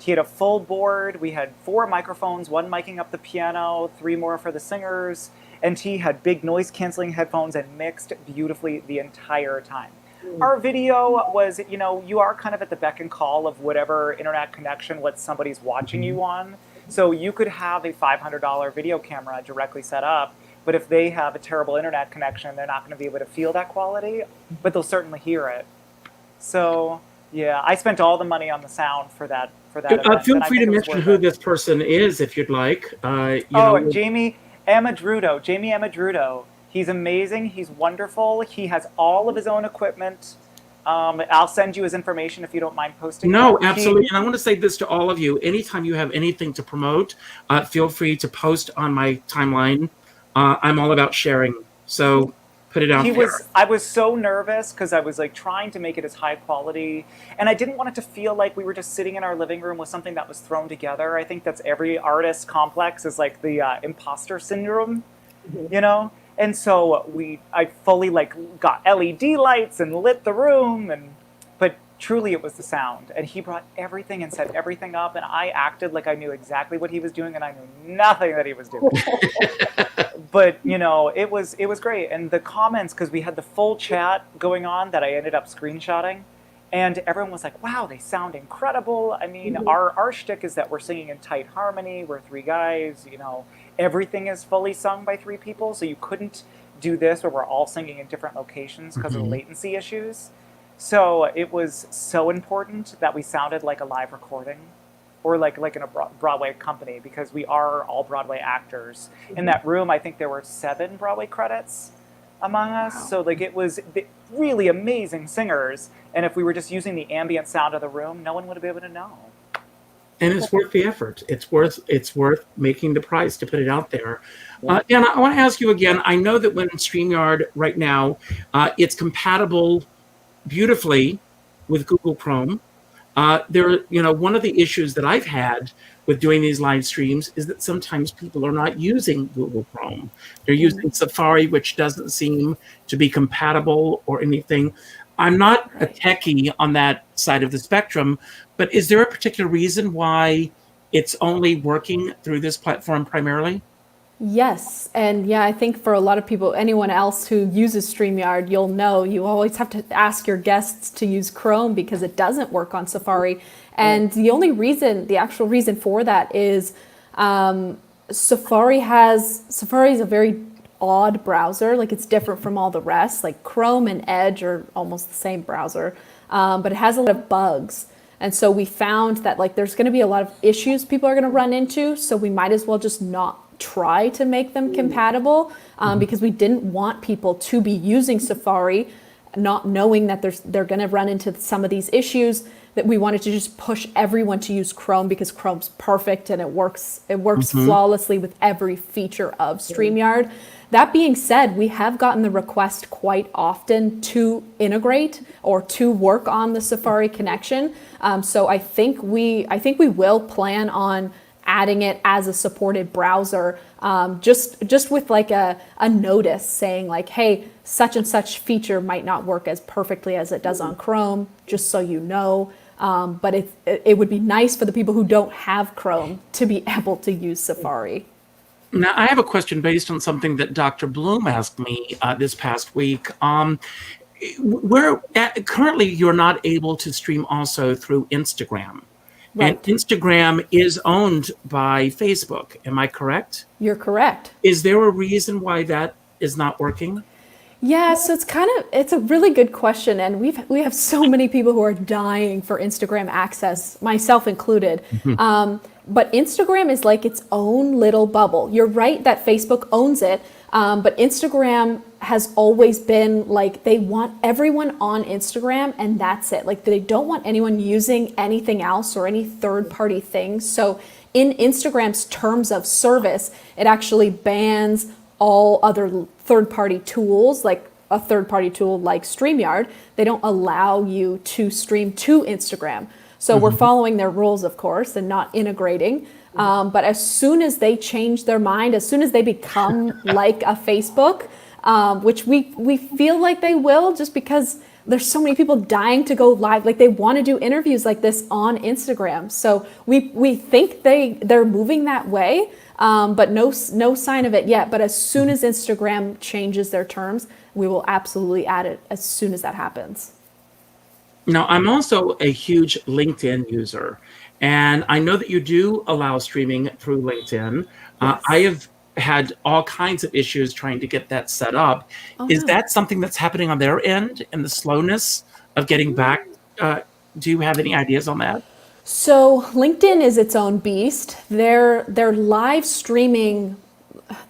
He had a full board. We had 4 microphones, 1 miking up the piano, 3 more for the singers, and he had big noise-canceling headphones and mixed beautifully the entire time. Our video was, you are kind of at the beck and call of whatever internet connection what somebody's watching you on. So you could have a $500 video camera directly set up, but if they have a terrible internet connection, they're not going to be able to feel that quality, but they'll certainly hear it. So yeah, I spent all the money on the sound for that event.
Feel free to mention who this person is if you'd like.
Jamie Amadrudo. He's amazing. He's wonderful. He has all of his own equipment. I'll send you his information if you don't mind posting.
No, absolutely. And I want to say this to all of you. Anytime you have anything to promote, feel free to post on my timeline. I'm all about sharing. So put it out there.
I was so nervous because I was like trying to make it as high quality, and I didn't want it to feel like we were just sitting in our living room with something that was thrown together. I think that's every artist's complex, is like the imposter syndrome, And so I fully got LED lights and lit the room, but truly it was the sound. And he brought everything and set everything up, and I acted like I knew exactly what he was doing, and I knew nothing that he was doing. But it was great. And the comments, because we had the full chat going on that I ended up screenshotting, and everyone was like, "Wow, they sound incredible." I mean, our shtick is that we're singing in tight harmony. We're 3 guys, Everything is fully sung by 3 people, so you couldn't do this where we're all singing in different locations because of the latency issues. So it was so important that we sounded like a live recording, or like in a Broadway company, because we are all Broadway actors. In that room, I think there were 7 Broadway credits among us. Wow. So it was really amazing singers, and if we were just using the ambient sound of the room, no one would be able to know.
And it's worth the effort. It's worth making the price to put it out there. And I want to ask you again, I know that when StreamYard right now, it's compatible beautifully with Google Chrome. One of the issues that I've had with doing these live streams is that sometimes people are not using Google Chrome. They're using Safari, which doesn't seem to be compatible or anything. I'm not a
Right.
techie on that side of the spectrum, but is there a particular reason why it's only working through this platform primarily?
Yes, and yeah, I think for a lot of people, anyone else who uses StreamYard, you'll know you always have to ask your guests to use Chrome because it doesn't work on Safari. And the only reason, the actual reason for that is Safari is a very odd browser. Like it's different from all the rest. Like Chrome and Edge are almost the same browser, but it has a lot of bugs. And so we found that like there's going to be a lot of issues people are going to run into. So we might as well just not try to make them compatible because we didn't want people to be using Safari not knowing that they're going to run into some of these issues, that we wanted to just push everyone to use Chrome because Chrome's perfect and it works flawlessly with every feature of StreamYard. That being said, we have gotten the request quite often to integrate or to work on the Safari connection. So I think we will plan on adding it as a supported browser, just with like a notice saying like, hey, such and such feature might not work as perfectly as it does on Chrome, just so you know. But it would be nice for the people who don't have Chrome to be able to use Safari.
Now, I have a question based on something that Dr. Bloom asked me this past week. Currently, you're not able to stream also through Instagram.
Right.
And Instagram is owned by Facebook. Am I correct?
You're correct.
Is there a reason why that is not working?
Yeah, so it's a really good question, and we have so many people who are dying for Instagram access, myself included. But Instagram is like its own little bubble. You're right that Facebook owns it, but Instagram has always been like they want everyone on Instagram and that's it. Like they don't want anyone using anything else or any third-party things. So in Instagram's terms of service, it actually bans all other third-party tools, like a third-party tool like StreamYard. They don't allow you to stream to Instagram. So we're following their rules, of course, and not integrating. But as soon as they change their mind, as soon as they become like a Facebook, which we feel like they will, just because there's so many people dying to go live, like they want to do interviews like this on Instagram. So we think they're moving that way, but no sign of it yet. But as soon as Instagram changes their terms, we will absolutely add it as soon as that happens.
Now, I'm also a huge LinkedIn user, and I know that you do allow streaming through LinkedIn.
Yes.
I have had all kinds of issues trying to get that set up. Is
no.
that something that's happening on their end and the slowness of getting back? Do you have any ideas on that?
So LinkedIn is its own beast. Their live streaming,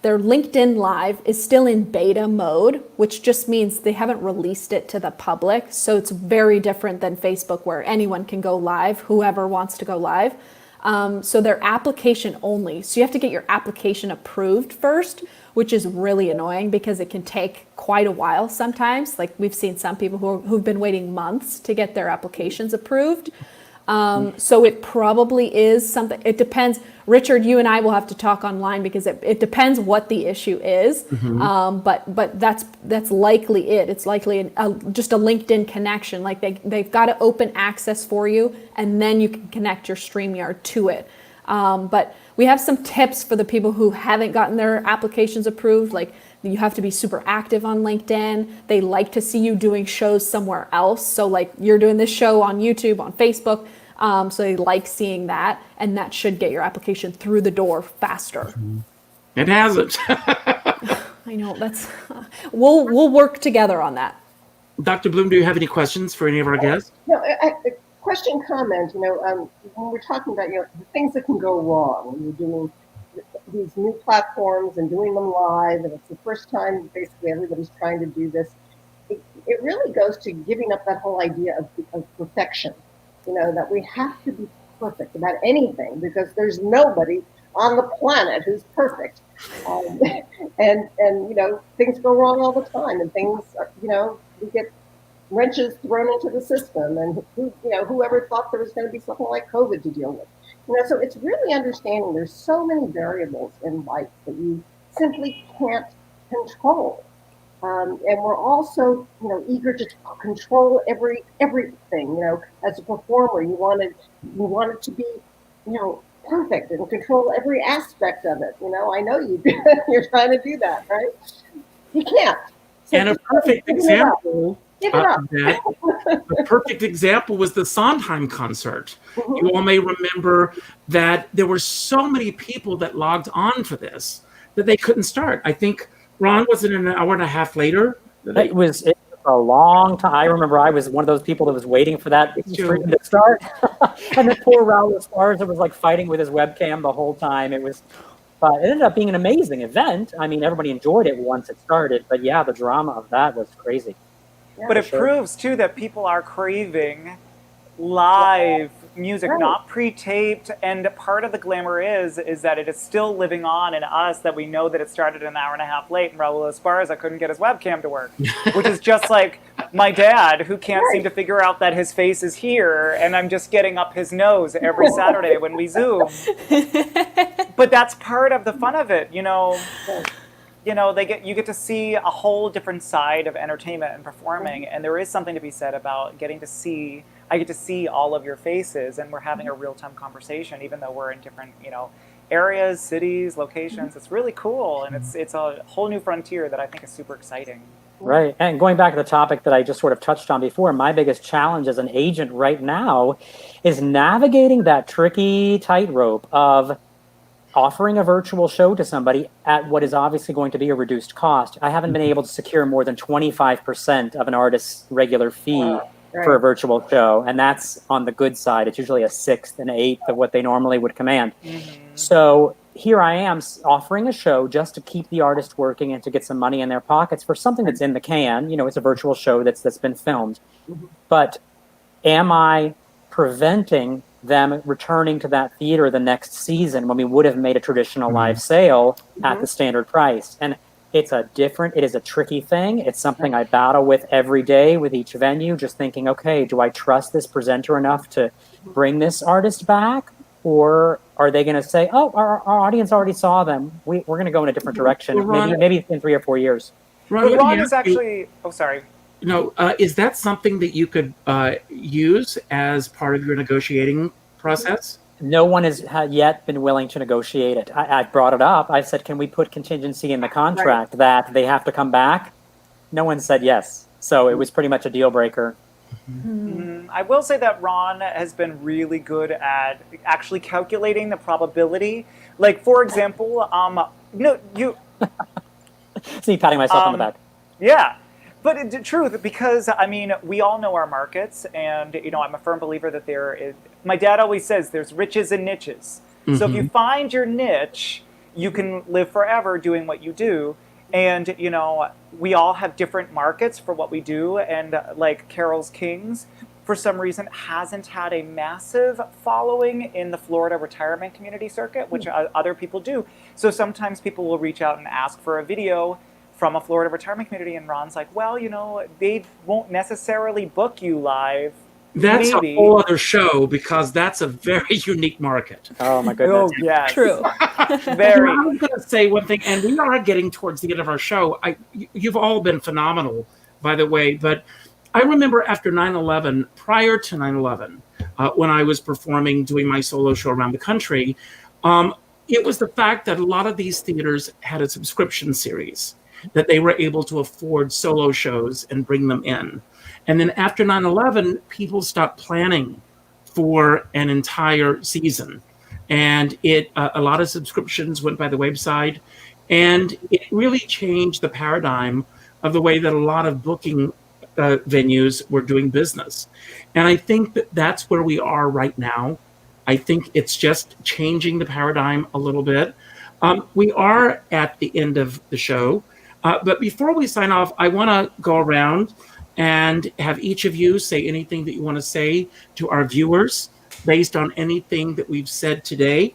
their LinkedIn Live is still in beta mode, which just means they haven't released it to the public. So it's very different than Facebook where anyone can go live, whoever wants to go live. So they're application only. So you have to get your application approved first, which is really annoying because it can take quite a while sometimes. Like we've seen some people who've been waiting months to get their applications approved. So it probably is something, it depends. Richard, you and I will have to talk online because it depends what the issue is. But that's likely it. It's likely just a LinkedIn connection. Like they've got to open access for you and then you can connect your StreamYard to it. But we have some tips for the people who haven't gotten their applications approved. Like you have to be super active on LinkedIn. They like to see you doing shows somewhere else. So like you're doing this show on YouTube, on Facebook. So they like seeing that, and that should get your application through the door faster.
It hasn't.
I know we'll work together on that.
Dr. Bloom, do you have any questions for any of our guests?
No, question, comment. When we're talking about the things that can go wrong when you're doing these new platforms and doing them live, and it's the first time basically everybody's trying to do this. It really goes to giving up that whole idea of perfection. That we have to be perfect about anything because there's nobody on the planet who's perfect. And things go wrong all the time, and things, we get wrenches thrown into the system, and whoever thought there was going to be something like COVID to deal with. So it's really understanding there's so many variables in life that you simply can't control. And we're also, eager to control everything. As a performer, you want it to be, perfect and control every aspect of it. I know you do. You're trying to do that, right? You can't. So
And a perfect example
Give it up.
of that, a perfect example was the Sondheim concert. You all may remember that there were so many people that logged on for this that they couldn't start. I think, Ron, was it an hour and a half later?
It was a long time. I remember I was one of those people that was waiting for that stream to start. And the poor Raul Esparza was like fighting with his webcam the whole time. It ended up being an amazing event. I mean, everybody enjoyed it once it started. But yeah, the drama of that was crazy.
Yeah,
but it proves, too, that people are craving live music, not pre-taped. And part of the glamour is that it is still living on in us, that we know that it started an hour and a half late and Raul Esparza couldn't get his webcam to work, which is just like my dad, who can't seem to figure out that his face is here and I'm just getting up his nose every Saturday when we Zoom. But that's part of the fun of it, you get to see a whole different side of entertainment and performing, and there is something to be said about I get to see all of your faces, and we're having a real-time conversation, even though we're in different, areas, cities, locations. It's really cool, and it's a whole new frontier that I think is super exciting.
Right. And going back to the topic that I just sort of touched on before, my biggest challenge as an agent right now is navigating that tricky tightrope of offering a virtual show to somebody at what is obviously going to be a reduced cost. I haven't been able to secure more than 25% of an artist's regular fee for a virtual show. And that's on the good side. It's usually a sixth and eighth of what they normally would command. So here I am offering a show just to keep the artist working and to get some money in their pockets for something that's in the can. It's a virtual show that's been filmed. But am I preventing them returning to that theater the next season when we would have made a traditional live sale at the standard price? And it is a tricky thing. It's something I battle with every day with each venue, just thinking, okay, do I trust this presenter enough to bring this artist back? Or are they going to say, oh, our audience already saw them. We're going to go in a different direction, maybe in 3 or 4 years.
Ron is actually, sorry.
Is that something that you could use as part of your negotiating process?
No one has yet been willing to negotiate it. I brought it up. I said, can we put contingency in the contract that they have to come back? No one said yes. So it was pretty much a deal breaker.
I will say that Ron has been really good at actually calculating the probability. Like, for example,
See, patting myself on the back.
Yeah. But the truth, because, we all know our markets, and, I'm a firm believer that my dad always says there's riches and niches. So if you find your niche, you can live forever doing what you do. And, we all have different markets for what we do. And like Carol's Kings, for some reason, hasn't had a massive following in the Florida retirement community circuit, which other people do. So sometimes people will reach out and ask for a video from a Florida retirement community, and Ron's like, well, they won't necessarily book you live.
That's a whole other show, because that's a very unique market.
Oh my goodness.
Oh, yes.
True.
Very.
I was going to say one thing, and we are getting towards the end of our show. You've all been phenomenal, by the way, but I remember after 9/11, prior to 9/11, when I was performing, doing my solo show around the country, it was the fact that a lot of these theaters had a subscription series that they were able to afford solo shows and bring them in. And then after 9/11, people stopped planning for an entire season. And a lot of subscriptions went by the wayside. And it really changed the paradigm of the way that a lot of booking venues were doing business. And I think that that's where we are right now. I think it's just changing the paradigm a little bit. We are at the end of the show. But before we sign off, I want to go around and have each of you say anything that you want to say to our viewers based on anything that we've said today,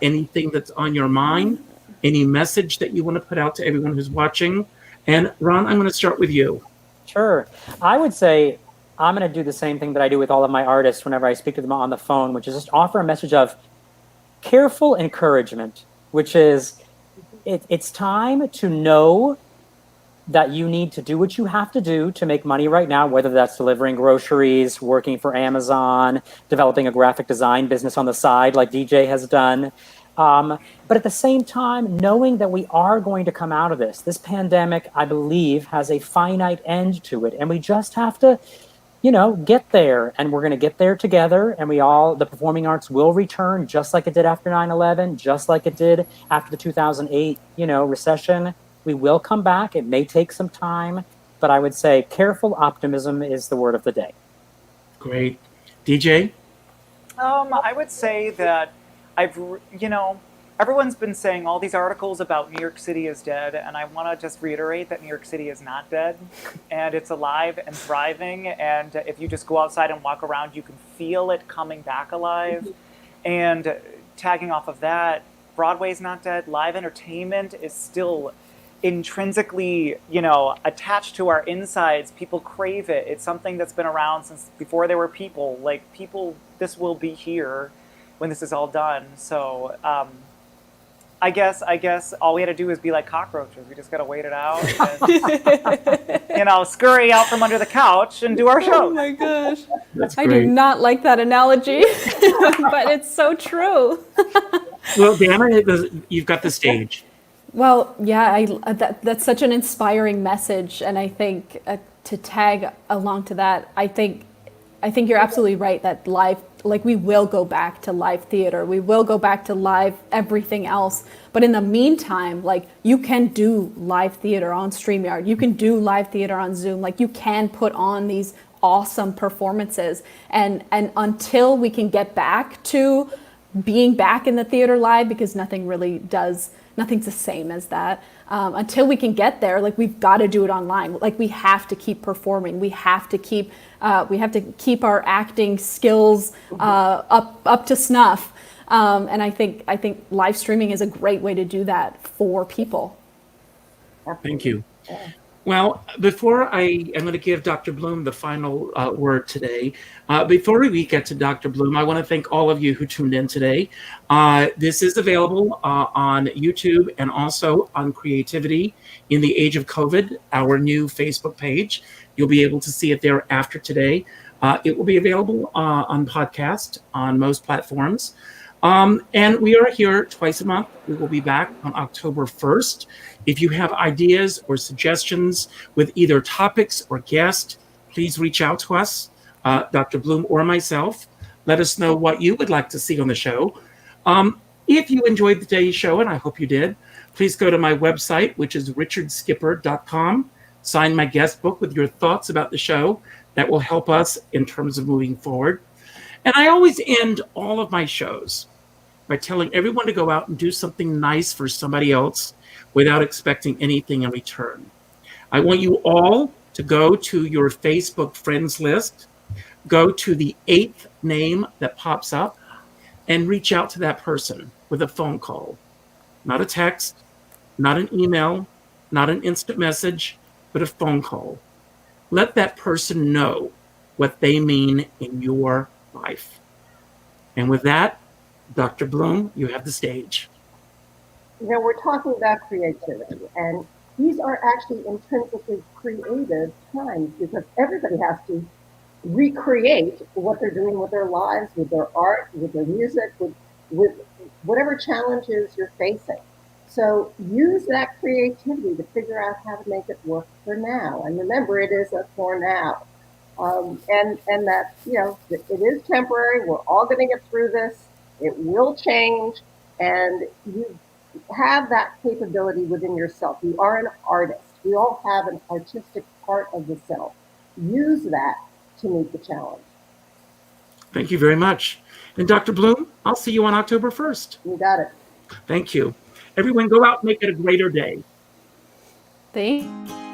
anything that's on your mind, any message that you want to put out to everyone who's watching. And Ron, I'm going to start with you.
Sure. I would say I'm going to do the same thing that I do with all of my artists whenever I speak to them on the phone, which is just offer a message of careful encouragement, which is it's time to know that you need to do what you have to do to make money right now, whether that's delivering groceries, working for Amazon, developing a graphic design business on the side like DJ has done. But at the same time, knowing that we are going to come out of this. This pandemic, I believe, has a finite end to it. And we just have to, get there. And we're going to get there together. And the performing arts will return just like it did after 9/11, just like it did after the 2008, recession. We will come back. It may take some time, but I would say careful optimism is the word of the day.
Great. DJ?
I would say that everyone's been saying all these articles about New York City is dead, and I want to just reiterate that New York City is not dead, and it's alive and thriving, and if you just go outside and walk around, you can feel it coming back alive. And tagging off of that, Broadway's not dead. Live entertainment is still intrinsically, attached to our insides. People crave it. It's something that's been around since before there were people. This will be here when this is all done. So I guess all we had to do is be like cockroaches. We just got to wait it out and, scurry out from under the couch and do our show.
Oh my gosh.
I
do not like that analogy, but it's so true.
Well, Dana, you've got the stage.
Well, yeah, that's such an inspiring message, and I think to tag along to that, I think you're absolutely right that live, we will go back to live theater, we will go back to live everything else. But in the meantime, you can do live theater on StreamYard, you can do live theater on Zoom, you can put on these awesome performances, and until we can get back to being back in the theater live, because nothing's the same as that. Until we can get there, we've got to do it online. We have to keep performing. We have to keep our acting skills up to snuff. And I think live streaming is a great way to do that for people.
Thank you. Well, before I'm going to give Dr. Bloom the final word today. Before we get to Dr. Bloom, I want to thank all of you who tuned in today. This is available on YouTube and also on Creativity in the Age of COVID, our new Facebook page. You'll be able to see it there after today. It will be available on podcast on most platforms. And we are here twice a month. We will be back on October 1st. If you have ideas or suggestions with either topics or guests, please reach out to us, Dr. Bloom or myself. Let us know what you would like to see on the show. If you enjoyed today's show, and I hope you did, please go to my website, which is richardskipper.com. Sign my guest book with your thoughts about the show. That will help us in terms of moving forward. And I always end all of my shows by telling everyone to go out and do something nice for somebody else without expecting anything in return. I want you all to go to your Facebook friends list, go to the 8th name that pops up, and reach out to that person with a phone call. Not a text, not an email, not an instant message, but a phone call. Let that person know what they mean in your life. And with that, Dr. Bloom, you have the stage.
We're talking about creativity, and these are actually intrinsically creative times because everybody has to recreate what they're doing with their lives, with their art, with their music, with whatever challenges you're facing. So use that creativity to figure out how to make it work for now. And remember, it is a for now. And that, it is temporary. We're all going to get through this. It will change. And you have that capability within yourself. You are an artist. We all have an artistic part of the self. Use that to meet the challenge.
Thank you very much. And Dr. Bloom, I'll see you on October 1st.
You got it.
Thank you. Everyone go out and make it a greater day.
Thank you.